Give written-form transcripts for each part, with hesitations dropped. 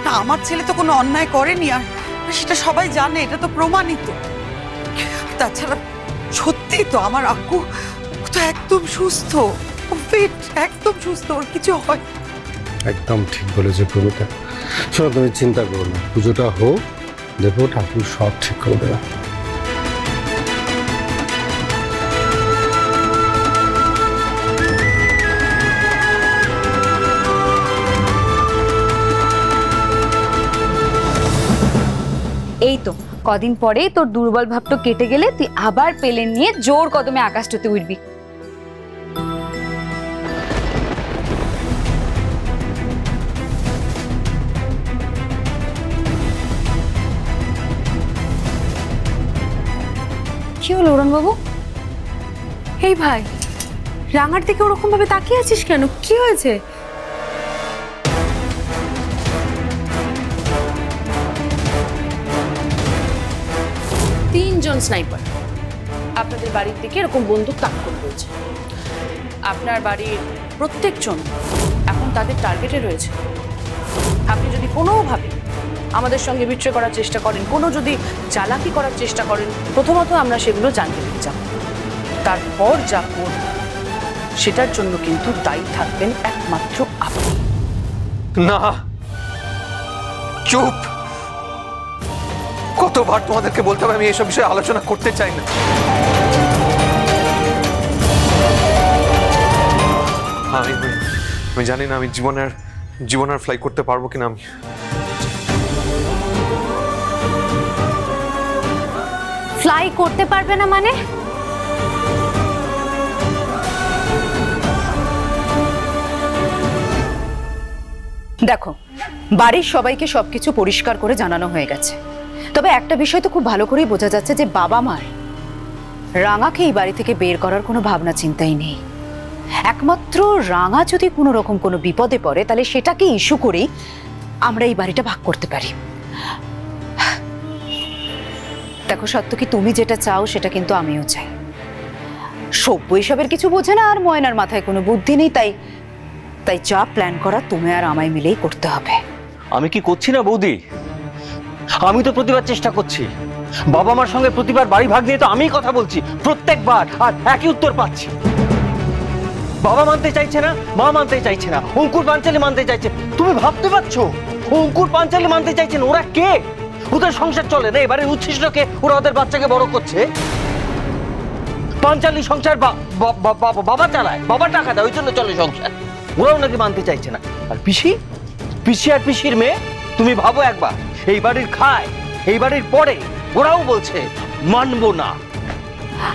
না আমার ছেলে তো কোনো অন্যায় করেনি, আর সেটা সবাই জানে, এটা তো প্রমাণিত। তাছাড়া সত্যি তো আমার আক্কু তো একদম সুস্থ, ফিট, একদম সুস্থ, ওর কিছু হয়। একদম ঠিক বলেছো প্রমিতা। শোনো, তুমি চিন্তা করো না, পুজোটা হোক, দেখো ঠাকুর সব ঠিক করে দেবে। এই তো কদিন পরেই তোর দুর্বল ভাবটা কেটে গেলে তুই আবার পেলেন নিয়ে জোর কদমে আকাশটাতে উঠবি। কি হলো উড়ন বাবু? এই ভাই, রাঙার দিকে ওরকম ভাবে তাকিয়ে আছিস কেন? কি হয়েছে? তিনজন স্নাইপার আপনাদের বাড়ির দিকে এরকম বন্দুক তাক করে রয়েছে। আপনার বাড়ির প্রত্যেকজন এখন তাদের টার্গেটে রয়েছে। আপনি যদি কোনোভাবে আমাদের সঙ্গে বিট্রে করার চেষ্টা করেন, কোনো যদি চালাকি করার চেষ্টা করেন, প্রথমত আমরা সেগুলো জানতে পেরে যাব। তারপর যা করব সেটার জন্য কিন্তু দায়ী থাকবেন একমাত্র আপনি। না, চুপ। কতবার তোমাদেরকে বলতে হবে আমি এসব বিষয়ে আলোচনা করতে চাই না। আমি জানি না আমি জীবনের ফ্লাই করতে পারবো কিনা। আমি ফ্লাই করতে পারবে না মানে? দেখো, বাড়ির সবাইকে সবকিছু পরিষ্কার করে জানানো হয়ে গেছে, তবে একটা বিষয় তো খুব ভালো করেই বোঝা যাচ্ছে যে বাবা মার রাঙাকে এই বাড়ি থেকে বের করার কোনো ভাবনা চিন্তাই নেই। একমাত্র রাঙা যদি কোনো রকম কোনো বিপদে পড়ে তাহলে সেটাকে ইস্যু করেই আমরা এই বাড়িটা ভাগ করতে পারি। দেখো সত্য কি, তুমি যেটা চাও সেটা কিন্তু আমিও চাই। সভ্য এসবের কিছু বোঝে না, আর ময়নার মাথায় কোনো বুদ্ধি নেই, তাই যা প্ল্যান করা তুমি আর আমায় মিলেই করতে হবে। আমি কি করছি না বৌদি? আমি তো প্রতিবার চেষ্টা করছি, বাবা মার সঙ্গে প্রতিবার বাড়ি ভাগ নিয়ে তো আমিই কথা বলছি প্রত্যেকবার, আর একই উত্তর পাচ্ছি। বাবা মানতে চাইছে না, মা মানতে চাইছে না, অঙ্কুর পাঞ্চালি মানতে চাইছে। তুমি ভাবতে পারছো অঙ্কুর পাঞ্চালি মানতে চাইছেন? ওরা কে? ওদের সংসার চলে না, এবারে উচ্ছিষ্টকে ওরা ওদের বাচ্চাকে বড় করছে। পাঞ্চালি সংসার বাবা চালায়, বাবা টাকা দেয়, ওই জন্য চলে সংসার। ওরাও নাকি মানতে চাইছে না। আর পিসি আর পিসির মেয়ে, তুমি ভাবো একবার, এই বাড়ির খায়, এই বাড়ির পরে, ওরাও বলছে মানবো না।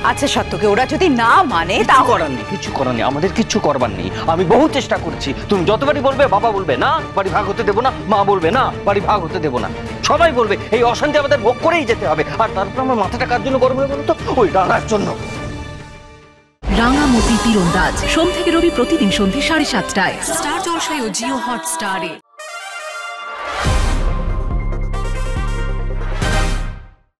আচ্ছা সত্যকে ওরা যদি না মানে, তা করার নেই, কিছু করার নেই, আমাদের কিছু করবার নেই। আমি বহু চেষ্টা করছি, তুমি যতবারই বলবে, বাবা বলবে না বাড়ি ভাগ হতে দেবো না, মা বলবে না বাড়ি ভাগ হতে দেবো না, সবাই বলবে এই অশান্তি আমাদের ভোগ করেই যেতে হবে। আর তারপর আমার মাথাটা কার জন্য গরম হয়ে গেল? তো ওই রাঙার জন্য। রাঙামতি তীরন্দাজ সোম থেকে রবি প্রতিদিন সন্ধ্যে 7:30টায় স্টার জলসায় ও জিও হটস্টারে।